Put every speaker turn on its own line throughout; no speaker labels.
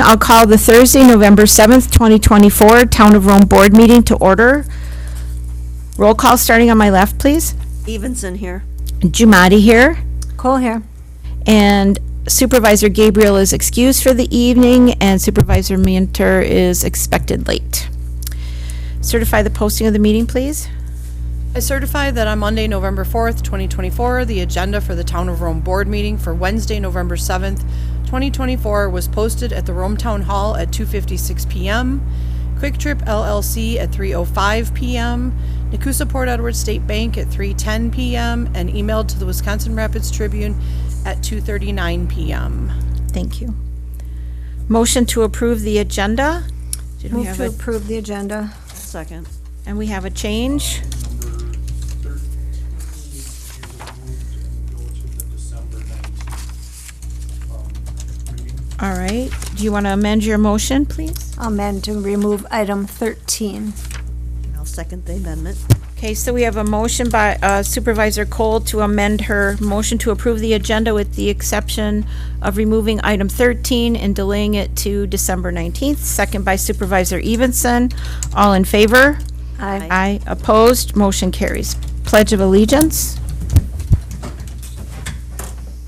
I'll call the Thursday, November 7th, 2024 Town of Rome Board Meeting to order. Roll call starting on my left, please.
Evenson here.
Jumati here.
Cole here.
And Supervisor Gabriel is excused for the evening, and Supervisor Minter is expected late. Certify the posting of the meeting, please.
I certify that on Monday, November 4th, 2024, the agenda for the Town of Rome Board meeting for Wednesday, November 7th, 2024 was posted at the Rome Town Hall at 2:56 p.m., Quick Trip LLC at 3:05 p.m., Nakusa Port Edward State Bank at 3:10 p.m., and emailed to the Wisconsin Rapids Tribune at 2:39 p.m.
Thank you. Motion to approve the agenda. Did we
Move
have
to
a-
approve the agenda.
Second.
And we have a change. All right. Do you want to amend your motion, please?
I'll amend to remove item 13.
I'll second the amendment.
Okay, so we have a motion by Supervisor Cole to amend her motion to approve the agenda with the exception of removing item 13 and delaying it to December 19th. Second by Supervisor Evenson. All in favor?
Aye.
Aye. Opposed? Motion carries. Pledge of Allegiance.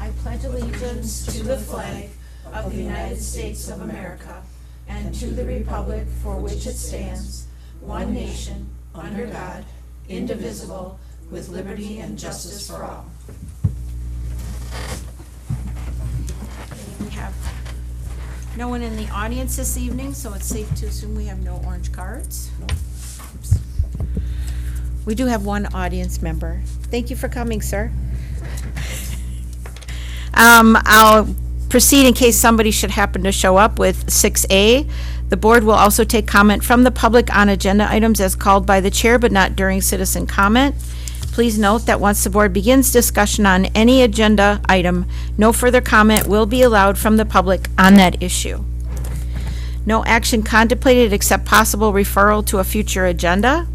I pledge allegiance to the flag of the United States of America and to the republic for which it stands, one nation, under God, indivisible, with liberty and justice for all. We have no one in the audience this evening, so it's safe to assume we have no orange cards. Oops. We do have one audience member. Thank you for coming, sir. I'll proceed in case somebody should happen to show up with 6A. The board will also take comment from the public on agenda items as called by the chair, but not during citizen comment. Please note that once the board begins discussion on any agenda item, no further comment will be allowed from the public on that issue. No action contemplated except possible referral to a future agenda.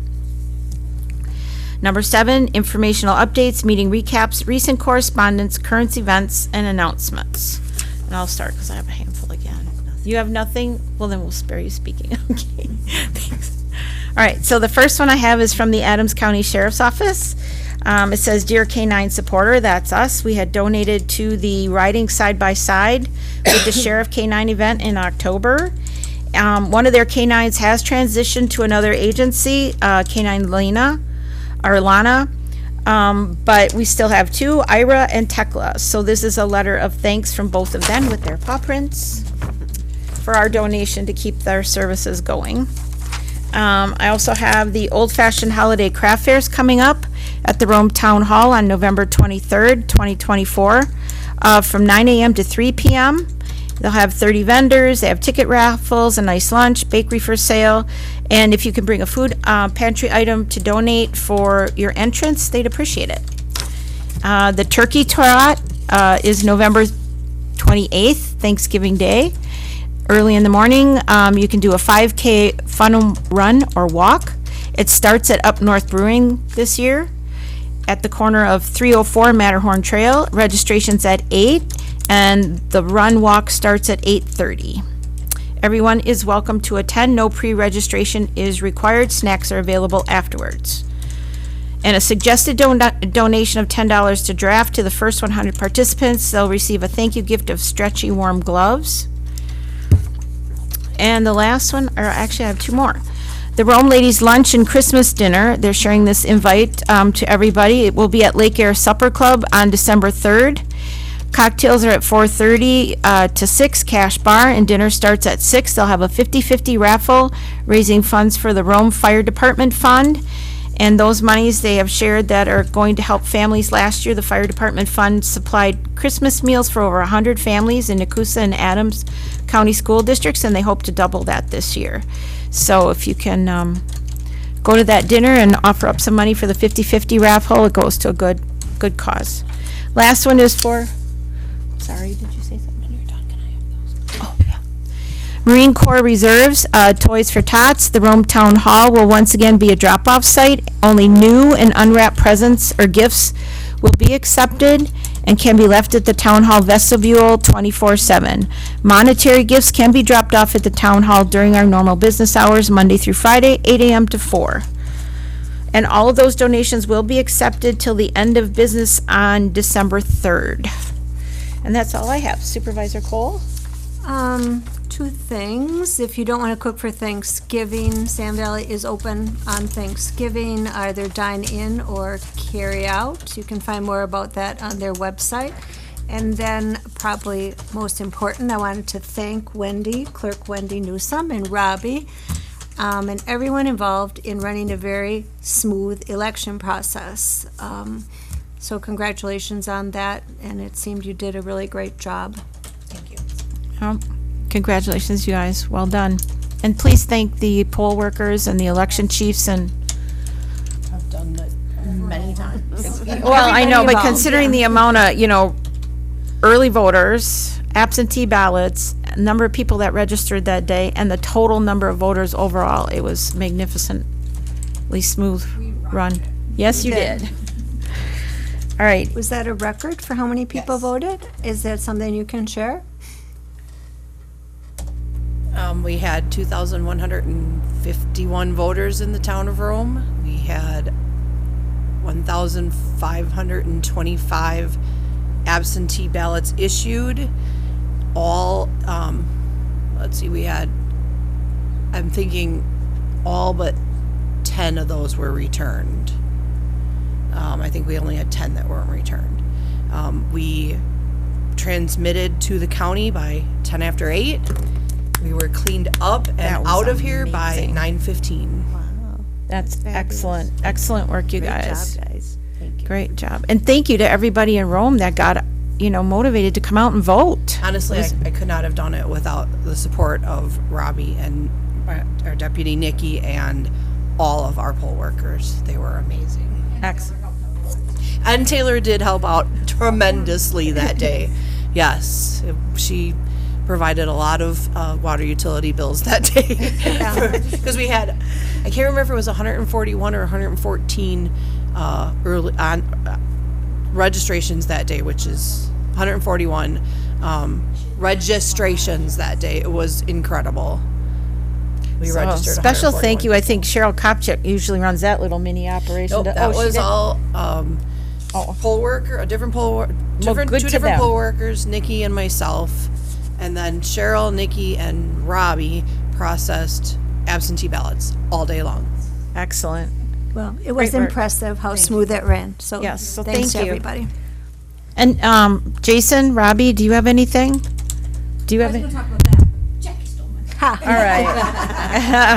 Number 7, informational updates, meeting recaps, recent correspondence, current events, and announcements. And I'll start because I have a handful again. You have nothing? Well, then we'll spare you speaking. Okay, thanks. All right, so the first one I have is from the Adams County Sheriff's Office. It says, Dear K-9 supporter, that's us. We had donated to the Riding Side by Side with the Sheriff K-9 event in October. One of their K-9s has transitioned to another agency, K-9 Lana, but we still have 2, Ira and Tekla. So this is a letter of thanks from both of them with their paw prints for our donation to keep their services going. I also have the Old Fashioned Holiday Craft Fairs coming up at the Rome Town Hall on November 23rd, 2024, from 9 a.m. to 3 p.m. They'll have 30 vendors, they have ticket raffles, a nice lunch, bakery for sale, and if you can bring a food pantry item to donate for your entrance, they'd appreciate it. The Turkey Trot is November 28th, Thanksgiving Day. Early in the morning, you can do a 5K fun run or walk. It starts at Up North Brewing this year at the corner of 304 Matterhorn Trail. Registration's at 8, and the run walk starts at 8:30. Everyone is welcome to attend. No pre-registration is required. Snacks are available afterwards. And a suggested donation of $10 to draft to the first 100 participants. They'll receive a thank you gift of stretchy warm gloves. And the last one, or actually I have 2 more. The Rome Ladies Lunch and Christmas Dinner, they're sharing this invite to everybody. It will be at Lake Air Supper Club on December 3rd. Cocktails are at 4:30 to 6, cash bar, and dinner starts at 6. They'll have a 50-50 raffle, raising funds for the Rome Fire Department Fund. And those monies they have shared that are going to help families. Last year, the Fire Department Fund supplied Christmas meals for over 100 families in Nakusa and Adams County School Districts, and they hope to double that this year. So if you can go to that dinner and offer up some money for the 50-50 raffle, it goes to a good cause. Last one is for, sorry, did you say something? You're done. Can I have those? Oh, yeah. Marine Corps Reserves, Toys for Tots. The Rome Town Hall will once again be a drop-off site. Only new and unwrapped presents or gifts will be accepted, and can be left at the Town Hall vestibule 24/7. Monetary gifts can be dropped off at the Town Hall during our normal business hours, Monday through Friday, 8 a.m. to 4. And all of those donations will be accepted till the end of business on December 3rd. And that's all I have. Supervisor Cole?
Two things. If you don't want to cook for Thanksgiving, Sand Valley is open on Thanksgiving, either dine-in or carry-out. You can find more about that on their website. And then, probably most important, I wanted to thank Wendy, Clerk Wendy Newsome, and Robbie, and everyone involved in running a very smooth election process. So congratulations on that, and it seemed you did a really great job.
Thank you.
Congratulations, you guys. Well done. And please thank the poll workers and the election chiefs and,
I've done it many times.
well, I know, but
involved,
considering the amount of, early voters, absentee ballots, number of people that registered that day, and the total number of voters overall, it was magnificently smooth run. Yes, you did. All right.
Was that a record for how many people
Yes.
voted? Is that something you can share?
We had 2,151 voters in the town of Rome. We had 1,525 absentee ballots issued. All, let's see, we had, I'm thinking all but 10 of those were returned. I think we only had 10 that weren't returned. We transmitted to the county by 10 after 8. We were cleaned up
That
and
was
out of here by
amazing.
9:15.
Wow.
That's
Fabulous.
excellent. Excellent work, you
Great
guys.
job, guys.
Thank you.
Great job. And thank you to everybody in Rome that got, motivated to come out and vote.
Honestly, I could not have done it without the support of Robbie and our deputy Nikki and all of our poll workers. They were amazing.
Excellent.
And Taylor did help out tremendously that day. Yes, she provided a lot of water utility bills that day. Because we had, I can't remember if it was 141 or 114 early on registrations that day, which is 141 registrations that day. It was incredible. We
So,
registered
special thank
141.
you. I think Cheryl Kopchik usually runs that little mini operation.
Nope, that
Oh, she
was
did?
all poll worker, a different poll, different
good
two
to
different
them.
poll workers, Nikki and myself, and then Cheryl, Nikki, and Robbie processed absentee ballots all day long.
Excellent.
Well, it was
Great work.
impressive how smooth it ran, so
Yes, so
thanks to
thank you.
everybody.
And Jason, Robbie, do you have anything? Do you have?
We'll talk about that. Jackie stole mine.
Ha.
All right.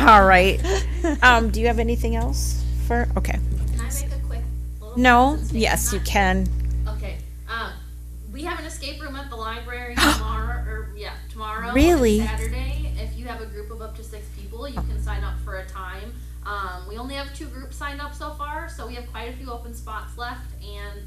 All right. Do you have anything else for? Okay.
Can I make a quick little?
No.
presentation
Yes,
on
you
that?
can.
Okay, we have an escape room at the library tomorrow, tomorrow.
Really?
And Saturday. If you have a group of up to 6 people, you can sign up for a time. We only have 2 groups signed up so far, so we have quite a few open spots left, and,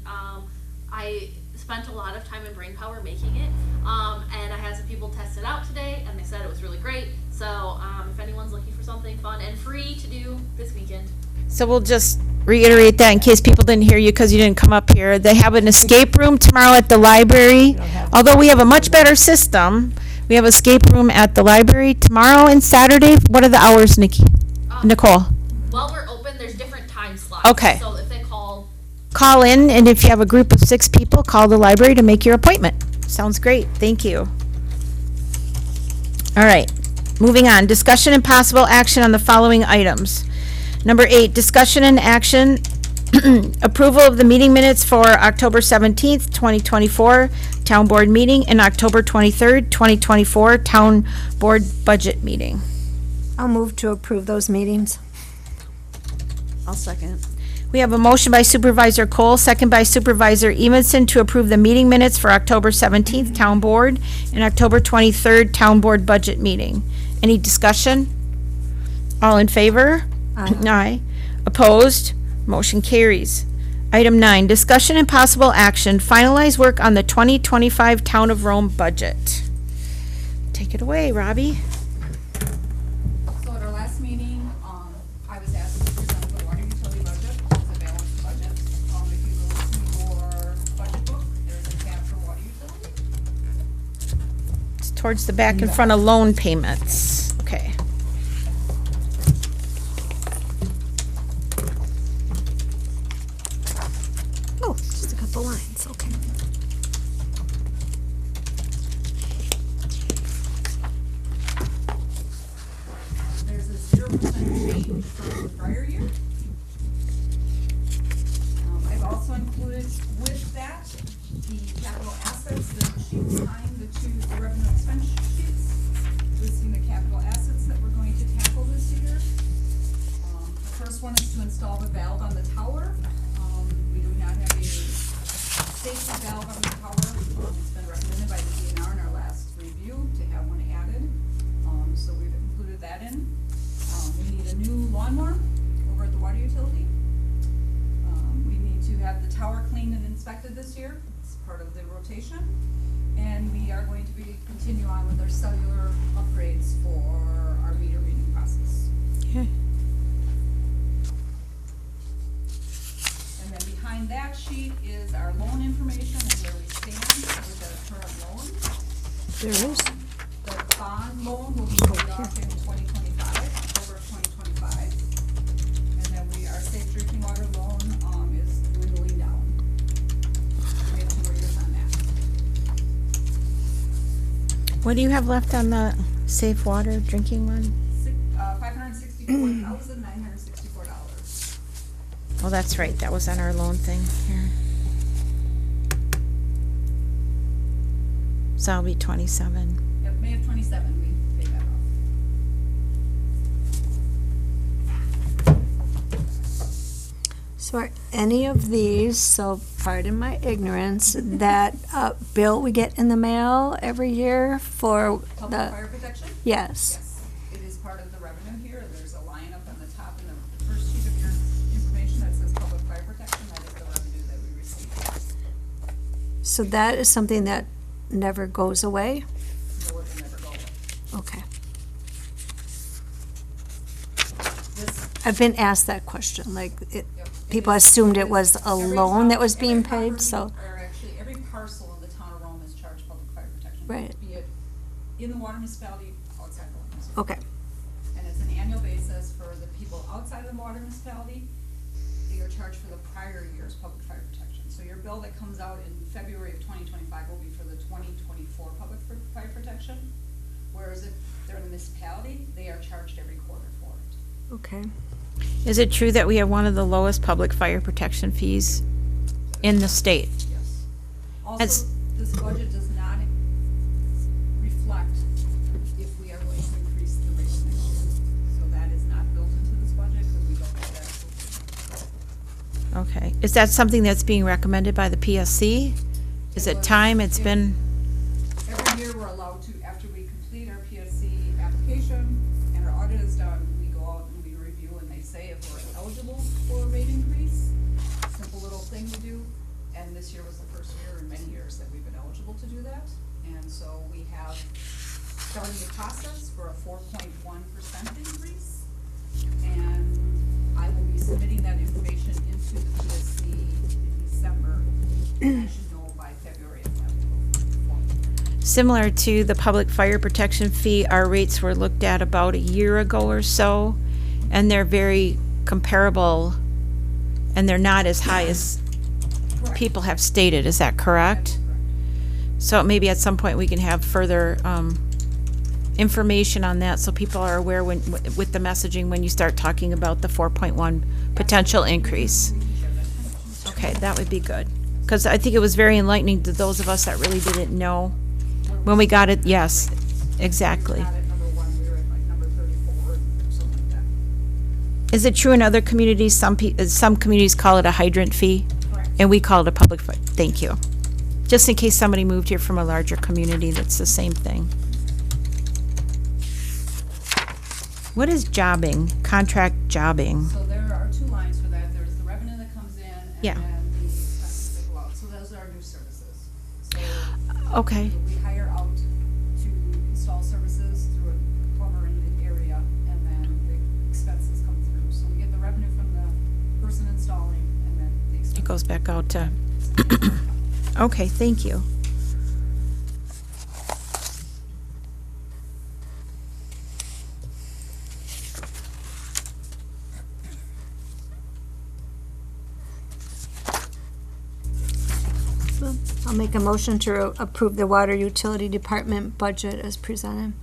I spent a lot of time and brainpower making it, and I had some people test it out today, and they said it was really great, so, if anyone's looking for something fun and free to do this weekend.
So we'll just reiterate that in case people didn't hear you because you didn't come up here. They have an escape room tomorrow at the library. Although we have a much better system, we have escape room at the library tomorrow and Saturday. What are the hours, Nikki? Nicole?
While we're open, there's different time slots.
Okay.
So if they call,
Call in, and if you have a group of 6 people, call the library to make your appointment. Sounds great. Thank you. All right, moving on. Discussion and possible action on the following items. Number 8, discussion and action, approval of the meeting minutes for October 17th, 2024, Town Board meeting, and October 23rd, 2024, Town Board budget meeting.
I'll move to approve those meetings.
I'll second.
We have a motion by Supervisor Cole, second by Supervisor Evenson to approve the meeting minutes for October 17th, Town Board, and October 23rd, Town Board Budget Meeting. Any discussion? All in favor? Aye. Opposed? Motion carries. Item 9, discussion and possible action, finalize work on the 2025 Town of Rome budget. Take it away, Robbie.
So at our last meeting, I was asked to present the water utility budget, it's a balanced budget. If you go to your budget book, there's an
towards the back in front of loan payments. Okay.
Oh, just a couple lines, okay.
There's a 0% change from the prior year. I've also included with that the capital assets, the sheet behind the revenue expense sheets, listing the capital assets that we're going to tackle this year. The first one is to install the valve on the tower. We do not have a safety valve on the tower. It's been recommended by the DNR in our last review to have one added. So we've included that in. We need a new lawnmower over at the water utility. We need to have the tower cleaned and inspected this year. It's part of the rotation. And we are going to continue on with our cellular upgrades for our meter reading process.
Okay.
And then behind that sheet is our loan information and where we stand with our current loan.
There is.
The bond loan will be paid off in 2025, October of 2025. And then our safe drinking water loan, is dwindling down. We have 2 more years on that.
What do you have left on the safe water drinking one?
$564,964.
Oh, that's right, that was on our loan thing here. So that'll be 27.
Yep, May of 27, we paid that off.
So are any of these, so pardon my ignorance, that bill we get in the mail every year for
Public
the,
fire protection?
yes.
Yes, it is part of the revenue here. There's a line up on the top in the first sheet of your information that says public fire protection. That is the revenue that we receive.
So that is something that never goes away?
No, it will never go away.
Okay.
This,
I've been asked that question, like,
yep.
people
It is-
assumed
it
it was
is-
a
every
loan
town-
that was
every
being
property,
paid, so,
Or actually, every parcel in the town of Rome is charged public fire protection.
Right.
Be it in the water municipality, outside the water municipality.
okay.
And it's an annual basis for the people outside the water municipality. They are charged for the prior year's public fire protection. So your bill that comes out in February of 2025 will be for the 2024 public fire protection. Whereas if they're in the municipality, they are charged every quarter for it.
Okay.
Is it true that we have one of the lowest public fire protection fees in the state?
Yes.
It's-
Also, this budget does not reflect if we are going to increase the rate next year. So that is not built into this budget because we don't have that.
Okay. Is that something that's being recommended by the PSC? Is it time? It's been,
Every year, we're allowed to, after we complete our PSC application and our audit is done, we go out and we review and they say if we're eligible for a rate increase. Simple little thing we do, and this year was the first year in many years that we've been eligible to do that. And so we have started the process for a 4.1% increase. And I will be submitting that information into the PSC in December. I should know by February if that will go.
similar to the public fire protection fee, our rates were looked at about a year ago or so, and they're very comparable, and they're not as high as
Correct.
people have stated. Is that correct? So maybe at some point we can have further information on that so people are aware when, with the messaging when you start talking about the 4.1 potential increase. Okay, that would be good. Because I think it was very enlightening to those of us that really didn't know. When we got it, yes, exactly.
We were not at number 1, we were at like number 34 or something like that.
Is it true in other communities, some communities call it a hydrant fee?
Correct.
And we call it a public fire? Thank you. Just in case somebody moved here from a larger community, that's the same thing. What is jobbing, contract jobbing?
So there are 2 lines for that. There's the revenue that comes in and
Yeah.
then the expenses that go out. So those are our new services. So
Okay,
we hire out to install services through a plumber in the area and then the expenses come through. So we get the revenue from the person installing and then the expenses.
it goes back out to, okay, thank you.
I'll make a motion to approve the water utility department budget as presented.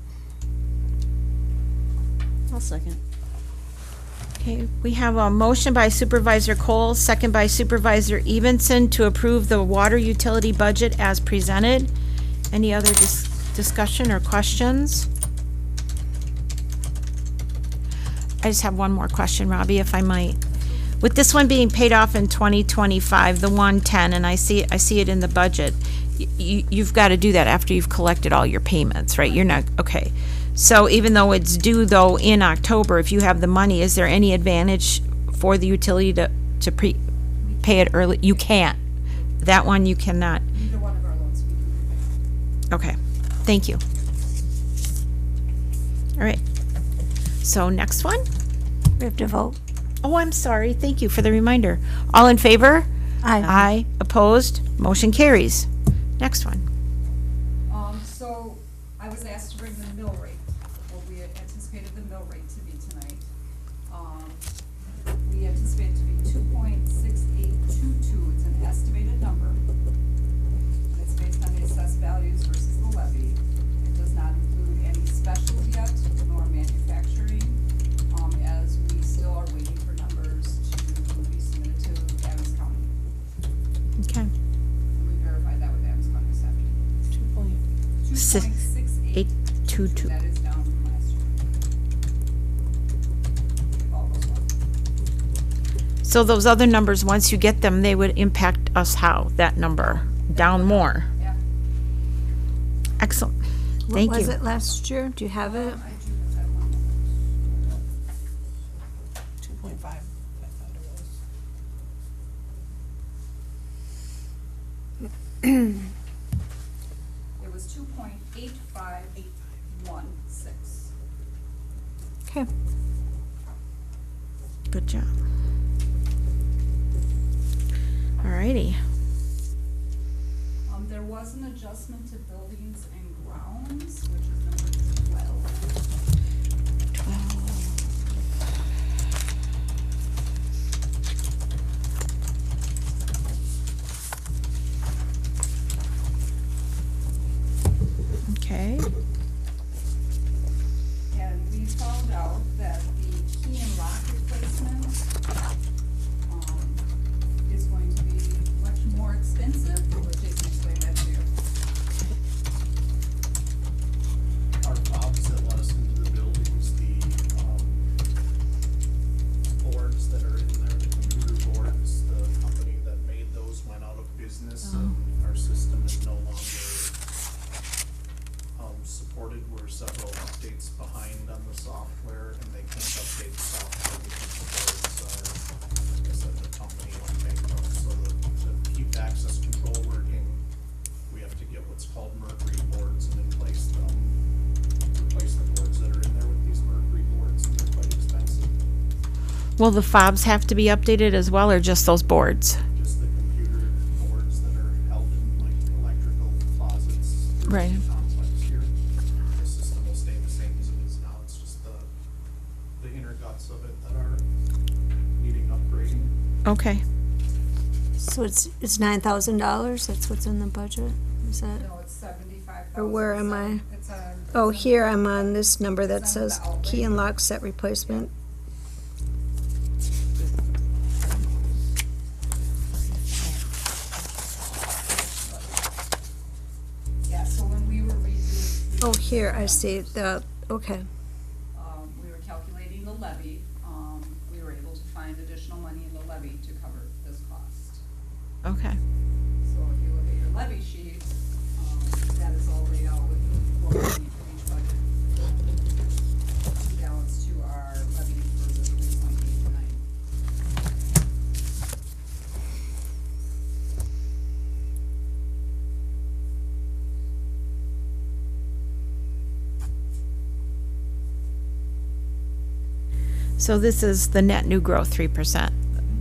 I'll second.
Okay, we have a motion by Supervisor Cole, second by Supervisor Evenson to approve the water utility budget as presented. Any other discussion or questions? I just have one more question, Robbie, if I might. With this one being paid off in 2025, the 110, and I see it in the budget, you've got to do that after you've collected all your payments, right? You're not, okay. So even though it's due though in October, if you have the money, is there any advantage for the utility to pay it early? You can't. That one you cannot.
Either one of our loans we can repay.
Okay, thank you. All right. So next one?
We have to vote.
Oh, I'm sorry. Thank you for the reminder. All in favor?
Aye.
Aye. Opposed? Motion carries. Next one.
So I was asked to bring the mill rate, what we had anticipated the mill rate to be tonight. We anticipate it to be 2.6822. It's an estimated number. And it's based on the assessed values versus the levy. It does not include any specials yet, nor manufacturing, as we still are waiting for numbers to be submitted to Adams County.
Okay.
And we verified that with Adams County this afternoon.
2.6822.
That is down from last year. All goes well.
So those other numbers, once you get them, they would impact us how? That number? Down more?
Yeah.
Excellent. Thank
What was
you.
it last year? Do you have it?
I do have that one.
2.5, I thought it was.
It was 2.8516.
Okay.
Good job. All righty.
There was an adjustment to buildings and grounds, which is number 12.
Okay.
And we found out that the key and lock replacement, is going to be much more expensive. We'll Jason explain that to you.
Our fobs that let us into the buildings, the, boards that are in there, the computer boards, the company that made those went out of business, and our system is no longer, supported. We're several updates behind on the software, and they can't update the software because the boards are, like I said, the company went bankrupt. So to keep access control working, we have to get what's called Mercury boards and replace the boards that are in there with these Mercury boards, and they're quite expensive.
Will the fobs have to be updated as well, or just those boards?
Just the computer boards that are held in like electrical closets. through
Right.
the complex here. The system will stay the same as it is now. It's just the inner guts of it that are needing upgrading.
Okay.
So it's $9,000? That's what's in the budget? Is that?
No, it's 75,000.
Or where am I?
It's a.
Oh,
it's a-
here I'm on this number that
It's under
says
the outlay.
key and lock set replacement.
Yeah, so when we were redoing.
Oh, here, I see the, okay.
We were calculating the levy, we were able to find additional money in the levy to cover this cost.
Okay.
So if you look at your levy sheet, that is all laid out with what we need for each budget. To balance to our levy for the 3.89.
So this is the net new growth, 3%.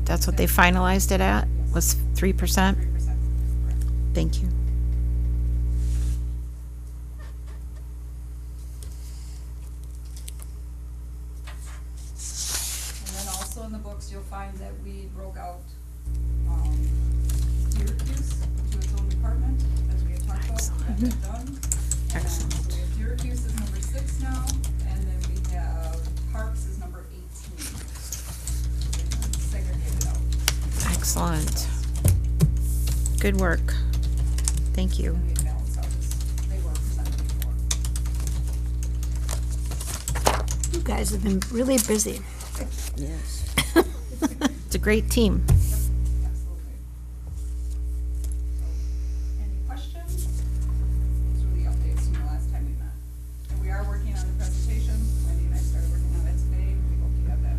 That's what they finalized it at, was 3%?
3%, correct.
Thank you.
And then also in the books, you'll find that we broke out, Syracuse to its own department. department, as we had talked about, got that done.
Excellent.
So we have Syracuse is number 6 now, and then we have Parks is number 18. Segregated out,
Excellent. Good work. Thank you.
and we balance out as they were presented before.
You guys have been really busy.
It's a great team.
Absolutely. Any questions? Those were the updates from the last time we met. And we are working on the presentation. Wendy and I started working on it today. We hope to have that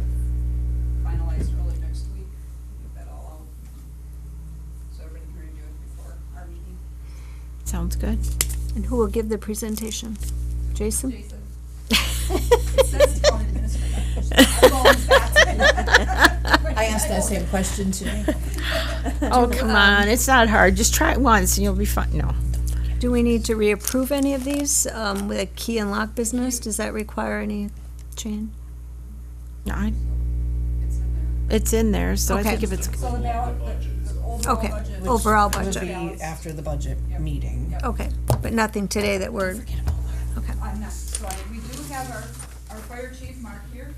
finalized early next week. Get that all out. So everybody can review it before our meeting.
Sounds good.
And who will give the presentation? Jason?
Jason? It says town administrator. I'm going back to it.
I asked that same question today.
Oh, come on, it's not hard. Just try it once and you'll be fine. No.
Do we need to reapprove any of these with a key and lock business? Does that require any change?
No,
It's in there.
it's in there, so I
Okay.
think if it's,
So the ballot, the overall
Okay,
budget.
overall
It would
budget.
be after the budget meeting.
Okay, but nothing today that we're, okay.
I'm not, so we do have our fire chief, Mark, here.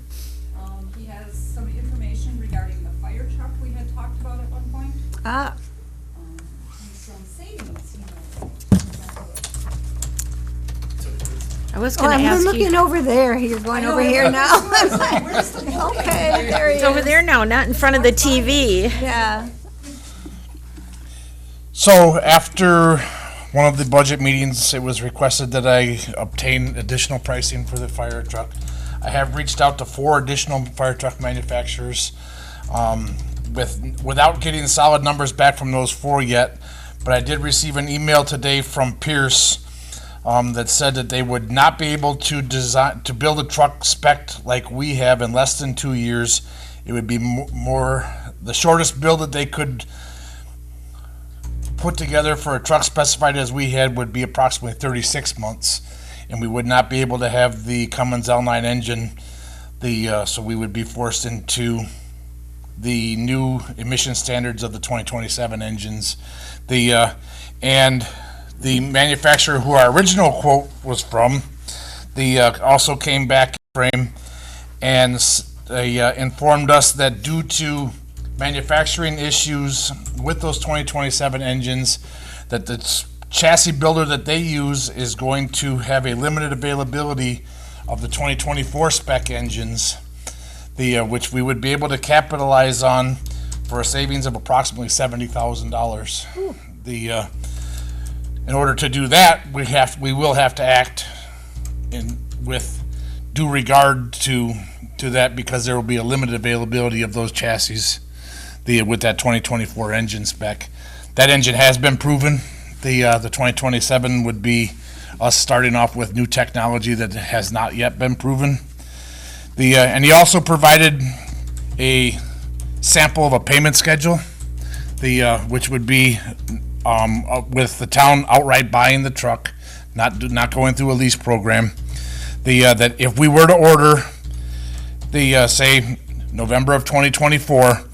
He has some information regarding the fire truck we had talked about at one point.
Ah,
And some savings,
I was
oh,
gonna
I'm
ask
looking
you.
over there. You're going over here now.
Where's the bill?
Okay, there he
It's over
is.
there now, not in front of the TV.
Yeah.
So after one of the budget meetings, it was requested that I obtain additional pricing for the fire truck. I have reached out to 4 additional fire truck manufacturers without getting solid numbers back from those 4 yet. But I did receive an email today from Pierce that said that they would not be able to build a truck spec'd like we have in less than 2 years. It would be the shortest build that they could put together for a truck specified as we had would be approximately 36 months, and we would not be able to have the Cummins L9 engine. So we would be forced into the new emission standards of the 2027 engines. And the manufacturer who our original quote was from, also came back in frame and they informed us that due to manufacturing issues with those 2027 engines, that the chassis builder that they use is going to have a limited availability of the 2024 spec engines, which we would be able to capitalize on for a savings of approximately $70,000. In order to do that, we will have to act with due regard to that, because there will be a limited availability of those chassis with that 2024 engine spec. That engine has been proven. The 2027 would be us starting off with new technology that has not yet been proven. And he also provided a sample of a payment schedule, which would be with the town outright buying the truck, not going through a lease program. That if we were to order say November of 2024,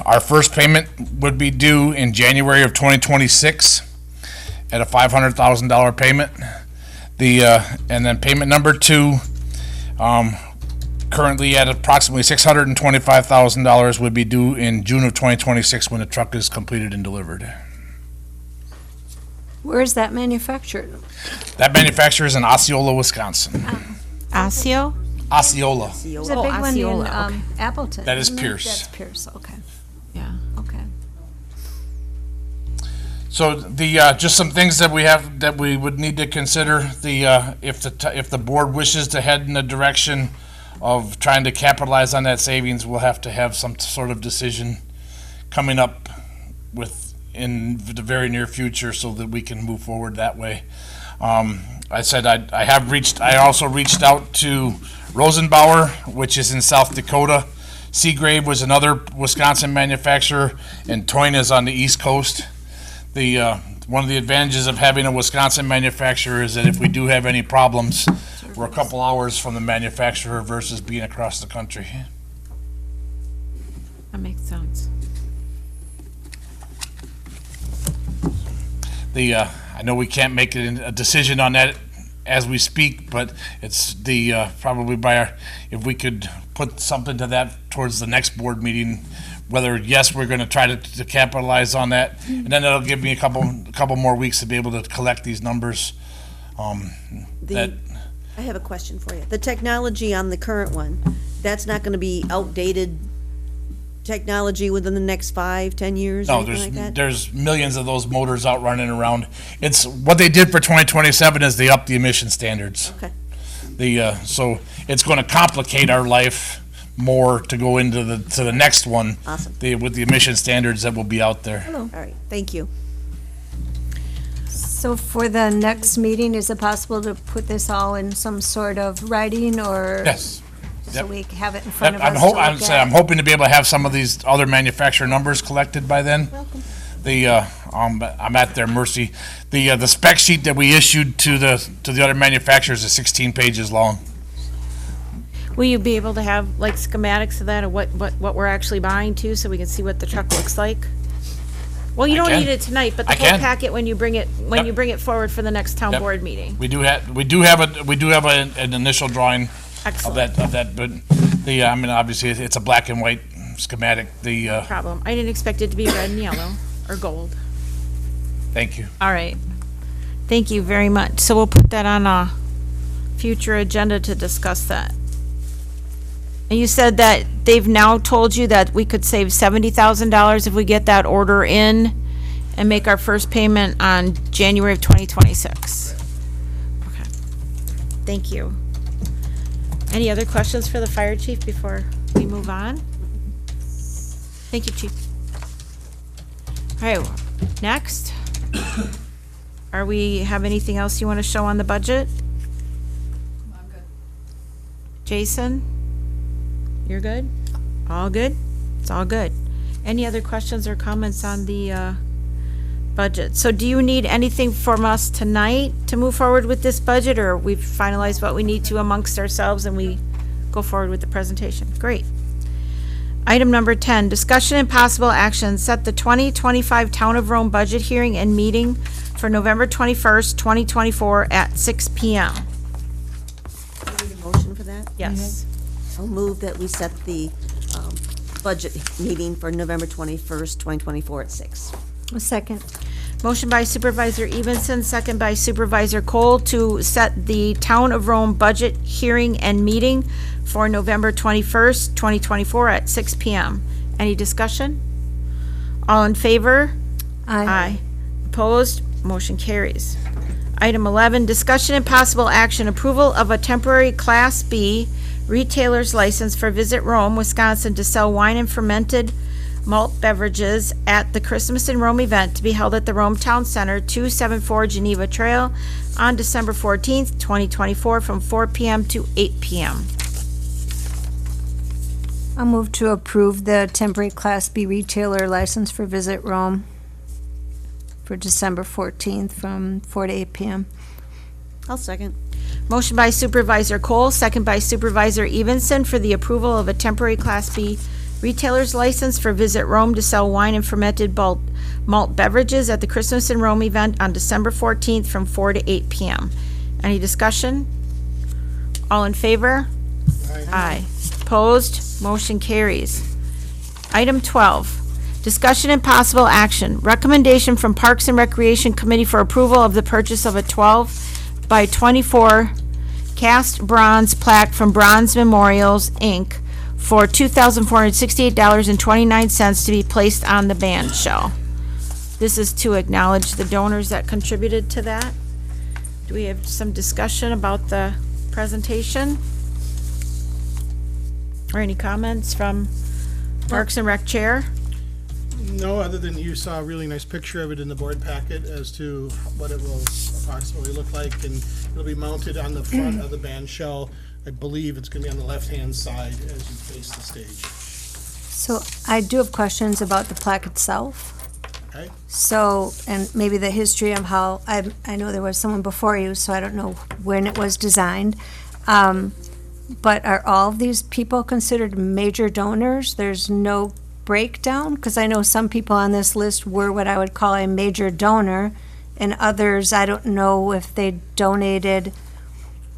our first payment would be due in January of 2026 at a $500,000 payment. And then payment number 2, currently at approximately $625,000, would be due in June of 2026 when the truck is completed and delivered.
Where is that manufactured?
That manufacturer is in Osceola, Wisconsin.
Asio?
Osceola.
There's a
Oh,
big one in
Osceola, okay.
Appleton.
That is
isn't
Pierce.
That's Pierce, okay,
Yeah.
okay.
So just some things that we would need to consider. If the board wishes to head in the direction of trying to capitalize on that savings, we'll have to have some sort of decision coming up in the very near future so that we can move forward that way. I said I also reached out to Rosenbauer, which is in South Dakota. Seagrave was another Wisconsin manufacturer, and Toyne is on the East Coast. One of the advantages of having a Wisconsin manufacturer is that if we do have any problems, we're a couple hours from the manufacturer versus being across the country.
That makes sense.
I know we can't make a decision on that as we speak, but it's probably if we could put something to that towards the next board meeting, whether, yes, we're gonna try to capitalize on that, and then it'll give me a couple more weeks to be able to collect these numbers. That,
I have a question for you. The technology on the current one, that's not gonna be outdated technology within the next 5-10 years or
no,
anything like that?
there's millions of those motors out running around. It's, what they did for 2027 is they upped the emission standards.
Okay.
So it's gonna complicate our life more to go into the next one.
Awesome.
With the emission standards that will be out there.
All right, thank you.
So for the next meeting, is it possible to put this all in some sort of writing or?
Yes.
So
Yep.
we have it in front of
I'm
us to look
I'm
at?
hoping to be able to have some of these other manufacturer numbers collected by then. I'm at their mercy. The spec sheet that we issued to the other manufacturers is 16 pages long.
Will you be able to have like schematics of that, or what we're actually buying too, so we can see what the truck looks like? Well, you
I
don't
can.
need it tonight, but the
I
whole
can.
packet when you bring it,
Yep.
you bring it forward for the next town
Yep.
board meeting.
We do have an initial drawing of
Excellent.
that, but I mean, obviously, it's a black and white schematic.
Problem. I didn't expect it to be red and yellow or gold.
Thank you.
All right. Thank you very much. So we'll put that on a future agenda to discuss that. And you said that they've now told you that we could save $70,000 if we get that order in and make our first payment on January of 2026. Okay. Thank you. Any other questions for the fire chief before we move on? Thank you, chief. All right, next. Have anything else you want to show on the budget?
I'm good.
Jason? You're good? All good? It's all good. Any other questions or comments on the budget? So do you need anything from us tonight to move forward with this budget, or we've finalized what we need to amongst ourselves and we go forward with the presentation? Great. Item number 10, discussion and possible action, set the 2025 Town of Rome budget hearing and meeting for November 21st, 2024 at 6 PM.
Need a motion for that?
Yes.
I'll move that we set the budget meeting for November 21st, 2024 at 6.
A second.
Motion by Supervisor Evenson, second by Supervisor Cole to set the Town of Rome budget hearing and meeting for November 21st, 2024 at 6 PM. Any discussion? All in favor? Aye. Opposed? Motion carries. Item 11, discussion and possible action, approval of a temporary Class B retailer's license for Visit Rome, Wisconsin to sell wine and fermented malt beverages at the Christmas in Rome event to be held at the Rome Town Center, 274 Geneva Trail on December 14th, 2024 from 4 PM to 8 PM.
I'll move to approve the temporary Class B retailer license for Visit Rome for December 14th from 4 to 8 PM.
I'll second.
Motion by Supervisor Cole, second by Supervisor Evenson for the approval of a temporary Class B retailer's license for Visit Rome to sell wine and fermented malt beverages at the Christmas in Rome event on December 14th from 4 to 8 PM. Any discussion? All in favor? Aye. Opposed? Motion carries. Item 12, discussion and possible action. Recommendation from Parks and Recreation Committee for approval of the purchase of a 12 by 24 cast bronze plaque from Bronze Memorials, Inc. for $2,468.29 to be placed on the band shell. This is to acknowledge the donors that contributed to that. Do we have some discussion about the presentation? Or any comments from Parks and Rec Chair?
No, other than you saw a really nice picture of it in the board packet as to what it will approximately look like, and it'll be mounted on the front of the band shell. I believe it's gonna be on the left-hand side as you face the stage,
So I do have questions about the plaque itself.
okay?
So, and maybe the history of how, I know there was someone before you, so I don't know when it was designed. But are all of these people considered major donors? There's no breakdown? Because I know some people on this list were what I would call a major donor, And others, I don't know if they donated,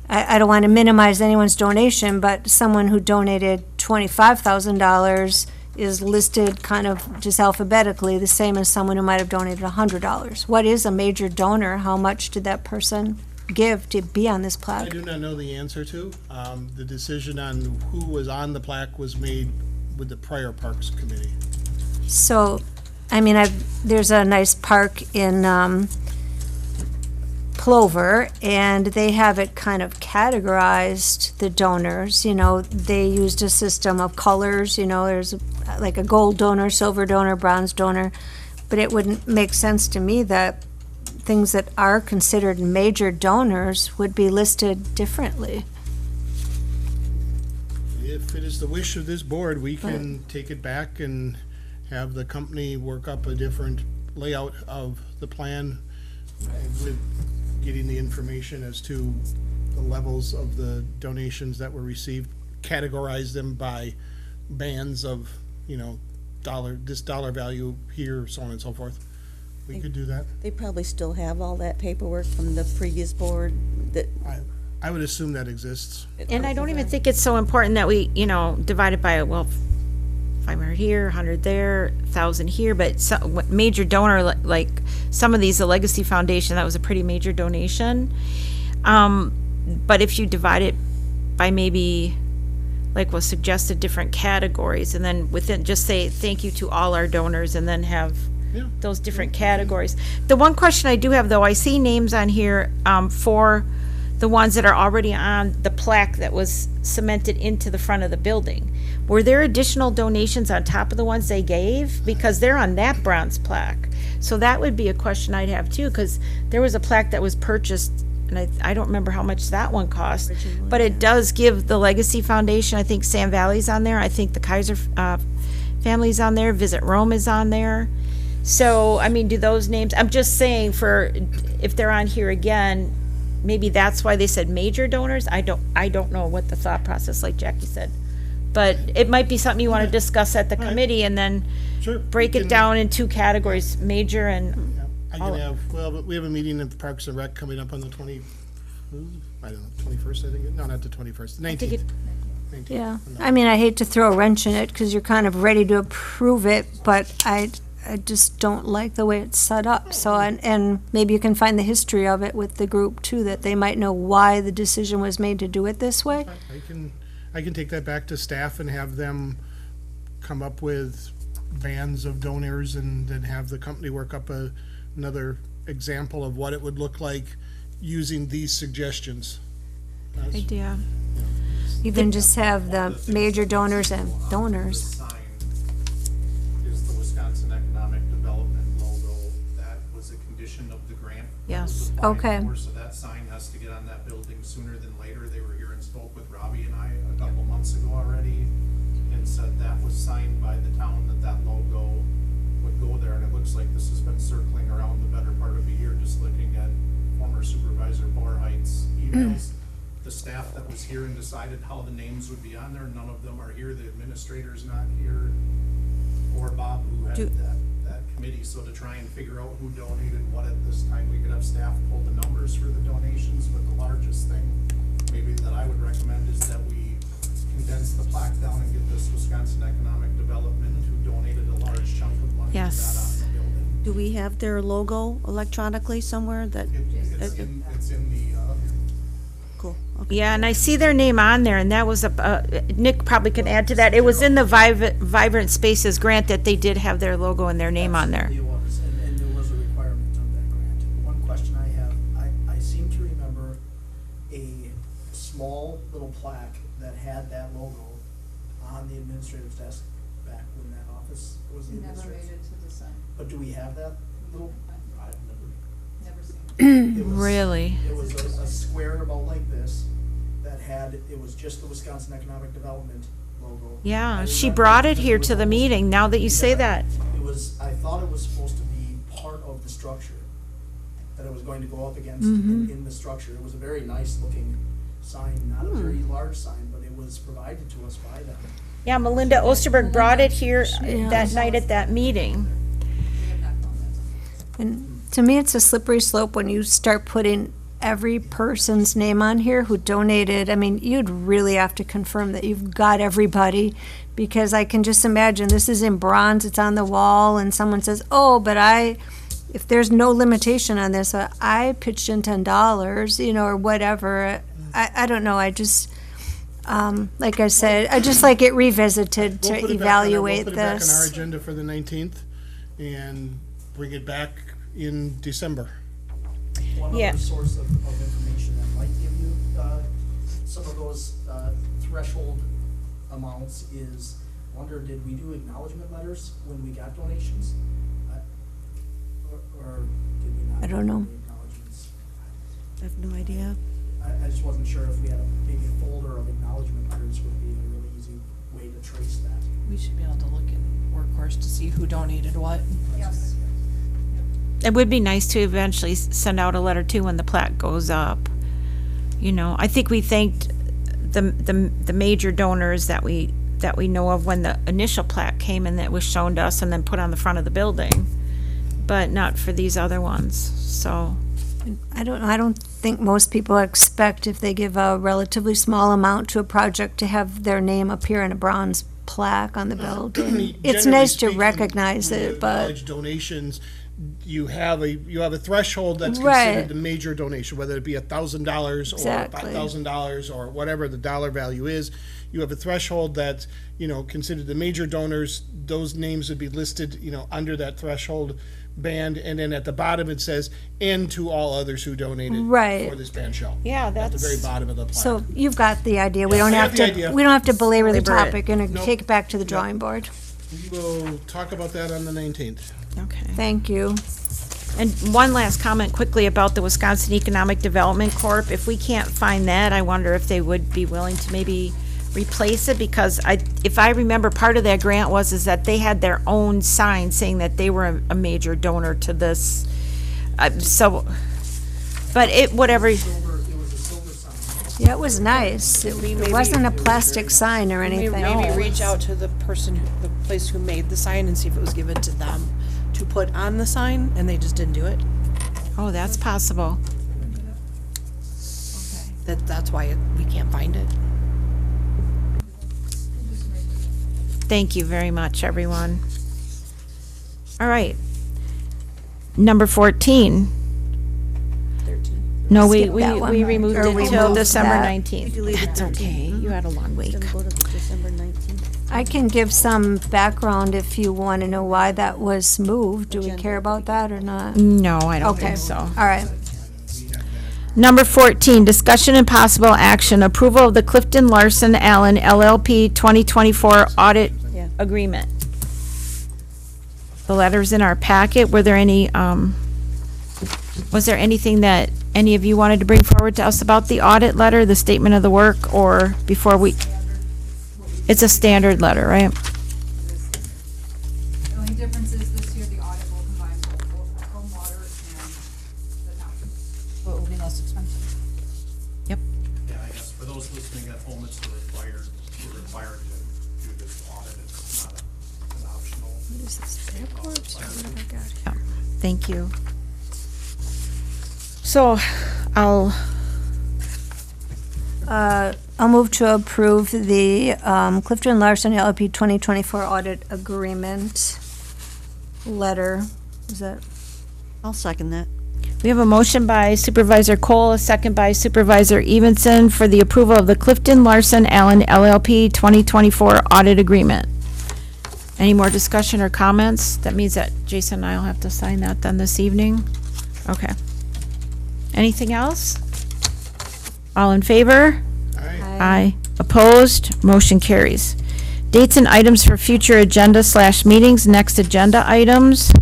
I don't want to minimize anyone's donation, but someone who donated $25,000 is listed kind of just alphabetically, the same as someone who might have donated $100. What is a major donor? How much did that person give to be on this
I
plaque?
do not know the answer to. The decision on who was on the plaque was made with the prior Parks Committee.
So, I mean, there's a nice park in Plover, and they have it kind of categorized, the donors, you know, they used a system of colors, you know, there's like a gold donor, silver donor, bronze donor, but it wouldn't make sense to me that things that are considered major donors would be listed differently.
If it is the wish of this board, we can take it back and have the company work up a different layout of the plan with getting the information as to the levels of the donations that were received, categorize them by bands of, you know, this dollar value here, so on and so forth. We could do that.
They probably still have all that paperwork from the previous board that.
I would assume that exists.
And I don't even think it's so important that we, you know, divide it by, well, 500 here, 100 there, 1,000 here, but major donor, like some of these, the Legacy Foundation, that was a pretty major donation. But if you divide it by maybe, like was suggested, different categories, and then within, just say, thank you to all our donors, and then have those different categories. The one question I do have, though, I see names on here for the ones that are already on the plaque that was cemented into the front of the building. Were there additional donations on top of the ones they gave? Because they're on that bronze plaque. So that would be a question I'd have too, because there was a plaque that was purchased, and I don't remember how much that one cost, but it does give the Legacy Foundation, I think Sam Valley's on there, I think the Kaiser family's on there, Visit Rome is on there. So, I mean, do those names, I'm just saying, for, if they're on here again, maybe that's why they said major donors. I don't know what the thought process, like Jackie said. But it might be something you want to discuss at the committee, and then
Sure.
break it down in two categories, major and,
I can have, well, but we have a meeting in Parks and Rec coming up on the 21st, I think, no, not the 21st, 19th. 19th.
Yeah, I mean, I hate to throw a wrench in it, because you're kind of ready to approve it, but I just don't like the way it's set up. So, and maybe you can find the history of it with the group too, that they might know why the decision was made to do it this way.
I can take that back to staff and have them come up with bands of donors, and then have the company work up another example of what it would look like using these suggestions.
idea.
Even just have the major donors and donors.
The sign is the Wisconsin Economic Development logo. That was a condition of the grant. that
Yes.
was applied
Okay.
for, so that sign has to get on that building sooner than later. They were here and spoke with Robbie and I a couple months ago already, and said that was signed by the town, that logo would go there. And it looks like this has been circling around the better part of a year, just looking at former Supervisor Borheit's emails. The staff that was here and decided how the names would be on there, none of them are here. The administrator's not here, or Bob, who had that committee. So to try and figure out who donated what at this time, we could have staff pull the numbers for the donations. But the largest thing maybe that I would recommend is that we condense the plaque down and get this Wisconsin Economic Development, who donated a large chunk of money to that
Yes.
on the building.
Do we have their logo electronically somewhere that,
It's in the,
cool, okay.
Yeah, and I see their name on there, and that was Nick probably can add to that. It was in the Vibrant Spaces grant that they did have their logo and their name on there.
It was, and there was a requirement of that grant. One question I have, I seem to remember a small little plaque that had that logo on the administrative desk back when that office was in
Never made
administrative.
it to the sun.
But do we have that little?
I've
Never seen it.
It was-
Really?
It was a square about like this that had, it was just the Wisconsin Economic Development logo.
Yeah,
I
she
remember
brought it
because
here
was
to the
almost-
meeting, now that you say
Yeah.
that.
It was, I thought it was supposed to be part of the structure, that it was going to go up against in the structure. It was a very nice looking sign, not a very large sign, but it was provided to us by them.
Yeah, Melinda Osterberg brought it here
Yeah.
that night at that meeting.
We have not found that.
And To me, it's a slippery slope when you start putting every person's name on here who donated. I mean, you'd really have to confirm that you've got everybody, because I can just imagine this is in bronze, it's on the wall, and someone says, oh, but if there's no limitation on this, I pitched in $10, or whatever. I don't know, I just, like I said, I just like it revisited
We'll
to
put it back on our-
evaluate
We'll put it back on our
this.
agenda for the 19th and bring it back in December.
One
Yeah.
other source of information that might give you, some of those, threshold amounts is, wonder, did we do acknowledgement letters when we got donations? Or did we not?
I don't know.
do the acknowledgements?
I have no idea.
I just wasn't sure if we had maybe a folder of acknowledgement letters would be a really easy way to trace that.
We should be able to look in Workhorse to see who donated what.
Yes.
It would be nice to eventually send out a letter too when the plaque goes up. I think we thanked the major donors that we know of when the initial plaque came and that was shown to us and then put on the front of the building, but not for these other ones. So
I don't think most people expect, if they give a relatively small amount to a project, to have their name appear in a bronze plaque on the building. It's
Generally
nice to
speaking,
recognize
when you
it, but
acknowledge donations, you have a threshold that's
Right.
considered the major donation, whether it be $1,000 or
Exactly.
$5,000 or whatever the dollar value is. You have a threshold that's, considered the major donors. Those names would be listed, under that threshold band, and then at the bottom it says, "and to all others who donated
Right.
for this band shell."
yeah,
At the
that's
very bottom of the plaque.
so you've got the idea. We don't
I
have
have the
to,
idea.
we don't have to belabor the
Belabor it.
topic and
Nope.
take it back to the drawing board.
We will talk about that on the 19th.
okay.
Thank you.
And one last comment quickly about the Wisconsin Economic Development Corp. If we can't find that, I wonder if they would be willing to maybe replace it, because if I remember, part of that grant is that they had their own sign saying that they were a major donor to this. But whatever.
It was a silver sign.
Yeah, it was nice. It wasn't a plastic sign or anything.
Maybe reach out to the the place who made the sign and see if it was given to them to put on the sign, and they just didn't do it.
Oh, that's possible.
That's why we can't find it.
Thank you very much, everyone. All right. Number 14. No, we
Skip that one.
removed
Or
it
we
till
moved
December
that.
19th.
deleted
That's
13.
okay. You had a long week.
Gonna go to the December 19th.
I can give some background if you want to know why that was moved. Do we care about that or not?
No, I don't
Okay,
think so.
all right.
Number 14, discussion and possible action, approval of the Clifton Larson Allen LLP 2024 audit
Yeah.
agreement. The letter's in our packet. Were there any, was there anything that any of you wanted to bring forward to us about the audit letter, the statement of the work, or before we? It's a standard letter, right?
The only difference is this year the audit will combine both home water and the town. So it will be less expensive.
Yeah, I guess for those listening at home, it's we're required to do this audit. It's not an optional.
Thank you. So, I'll
move to approve the Clifton Larson LLP 2024 audit agreement letter. Is that?
I'll second that.
We have a motion by Supervisor Cole, a second by Supervisor Evenson for the approval of the Clifton Larson Allen LLP 2024 audit agreement. Any more discussion or comments? That means that Jason and I will have to sign that then this evening. Okay. Anything else? All in favor? Aye. Opposed? Motion carries. Dates and items for future agenda/meetings, next agenda items.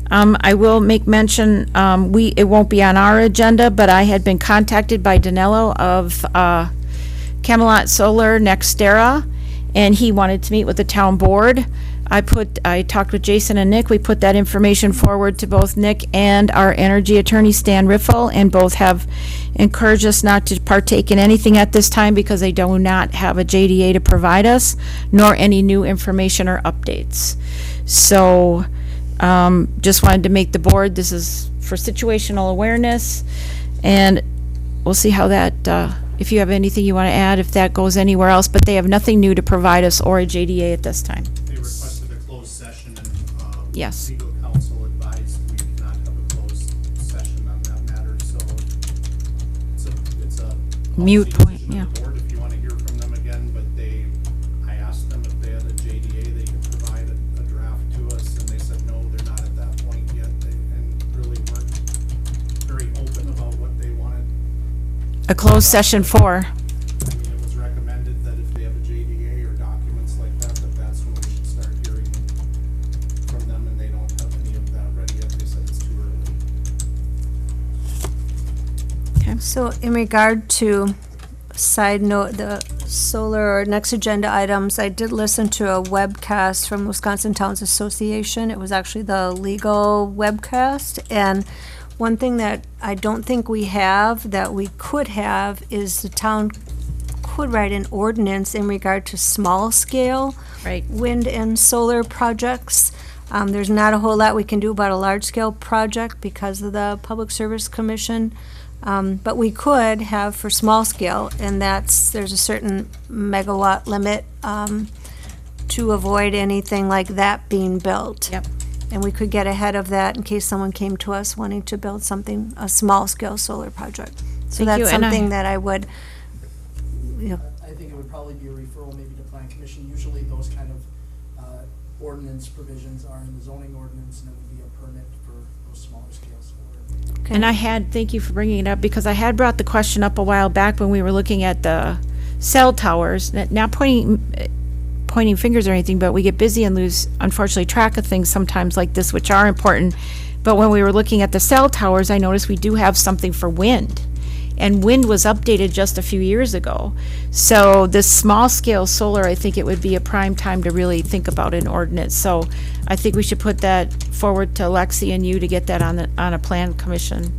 I will make mention, it won't be on our agenda, but I had been contacted by Danilo of Camelot Solar Nextera, and he wanted to meet with the town board. I talked with Jason and Nick. We put that information forward to both Nick and our energy attorney, Stan Riffle, and both have encouraged us not to partake in anything at this time because they do not have a JDA to provide us, nor any new information or updates. So, just wanted to make the board, this is for situational awareness. And we'll see how that, if you have anything you want to add, if that goes anywhere else, but they have nothing new to provide us or a JDA at this time.
They requested a closed session and,
Yes.
legal counsel advised we cannot have a closed session on that matter, so it's a
Mute
policy
point,
decision
yeah.
of the board if you wanna hear from them again, but I asked them if they had a JDA, they could provide a draft to us, and they said, no, they're not at that point yet, and really weren't very open about what they wanted.
A closed session for,
I mean, it was recommended that if they have a JDA or documents like that, that's when we should start hearing from them, and they don't have any of that ready yet. They said it's too early.
So in regard to, side note, the solar or next agenda items, I did listen to a webcast from Wisconsin Towns Association. It was actually the legal webcast. And one thing that I don't think we have, that we could have, is the town could write an ordinance in regard to small scale
right,
wind and solar projects. There's not a whole lot we can do about a large-scale project because of the Public Service Commission. But we could have for small scale, and there's a certain megawatt limit, to avoid anything like that being built.
Yep.
And we could get ahead of that in case someone came to us wanting to build something, a small-scale solar project. So
Thank you,
that's
and
something that I would,
I think it would probably be a referral maybe to Plan Commission. Usually those kind of ordinance provisions are in the zoning ordinance, and it would be a permit for those smaller scale solar.
and thank you for bringing it up, because I had brought the question up a while back when we were looking at the cell towers, not pointing fingers or anything, but we get busy and lose, unfortunately, track of things sometimes like this, which are important. But when we were looking at the cell towers, I noticed we do have something for wind. And wind was updated just a few years ago. So this small-scale solar, I think it would be a prime time to really think about an ordinance. So I think we should put that forward to Lexi and you to get that on a plan commission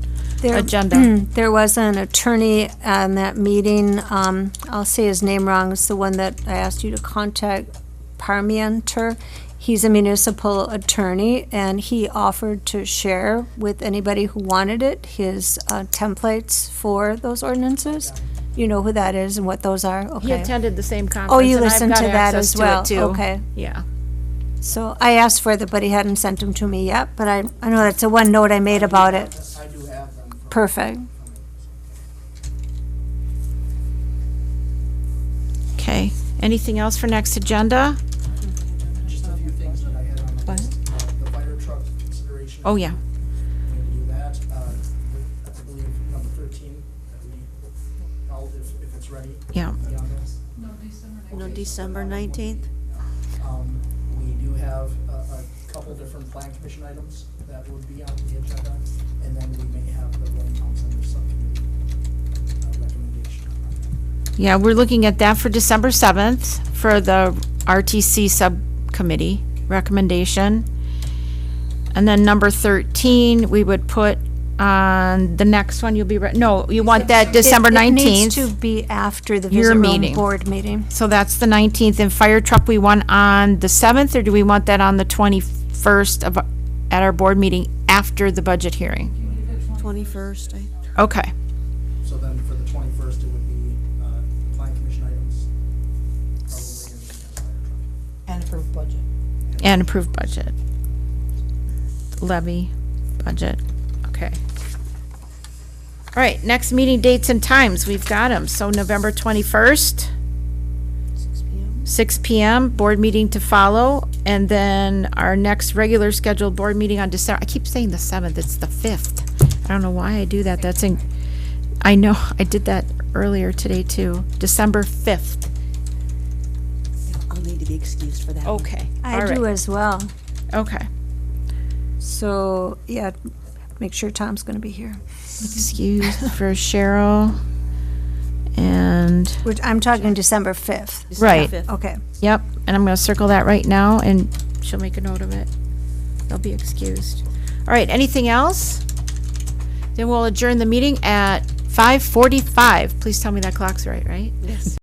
agenda.
There was an attorney on that meeting, I'll say his name wrong, it's the one that I asked you to contact, Parmienter. He's a municipal attorney, and he offered to share with anybody who wanted it, his templates for those ordinances. You know who that is and what those are?
He
Okay.
attended the same conference.
Oh, you
and I've
listened
got
to that
access
as
to it,
well?
too.
Okay.
Yeah.
So I asked for it, but he hadn't sent them to me yet, but I know that's the one note I made about it.
I do have them. from-
Perfect.
Okay. Anything else for next agenda?
Just a few things that I had on my
What?
list. The fire truck consideration.
Oh, yeah.
We need to do that. I believe number 13, that we held if it's ready.
Yeah.
Be on this.
No, December 19th?
We do have a couple different plan commission items that would be on the agenda, and then we may have the Rolling Town Center subcommittee recommendation on that.
Yeah, we're looking at that for December 7th for the RTC subcommittee recommendation. And then number 13, we would put on the next one, you'll be, no, you want that December
It needs
19th.
to be after the
Your
visit room
meeting.
board meeting.
So that's the 19th. And fire truck, we want on the 7th, or do we want that on the 21st at our board meeting after the budget hearing?
21st,
Okay.
So then for the 21st, it would be plan commission items, probably, and fire truck.
And approved budget.
And approved budget. Levy, budget, okay. All right, next meeting dates and times, we've got them. So November 21st,
6 p.m.
6 PM, board meeting to follow. And then our next regular scheduled board meeting on December, I keep saying the 7th, it's the 5th. I don't know why I do that, I know, I did that earlier today too. December 5th.
I'll need to be excused for that. one.
Okay, all
I do
right,
as well.
okay.
So, yeah, make sure Tom's gonna be here.
Excuse for Cheryl. And,
Which, I'm talking December 5th.
right.
5th.
Okay.
Yep, and I'm gonna circle that right now, and she'll make a note of it. They'll be excused. All right, anything else? Then we'll adjourn the meeting at 5:45. Please tell me that clock's right, right?
Yes.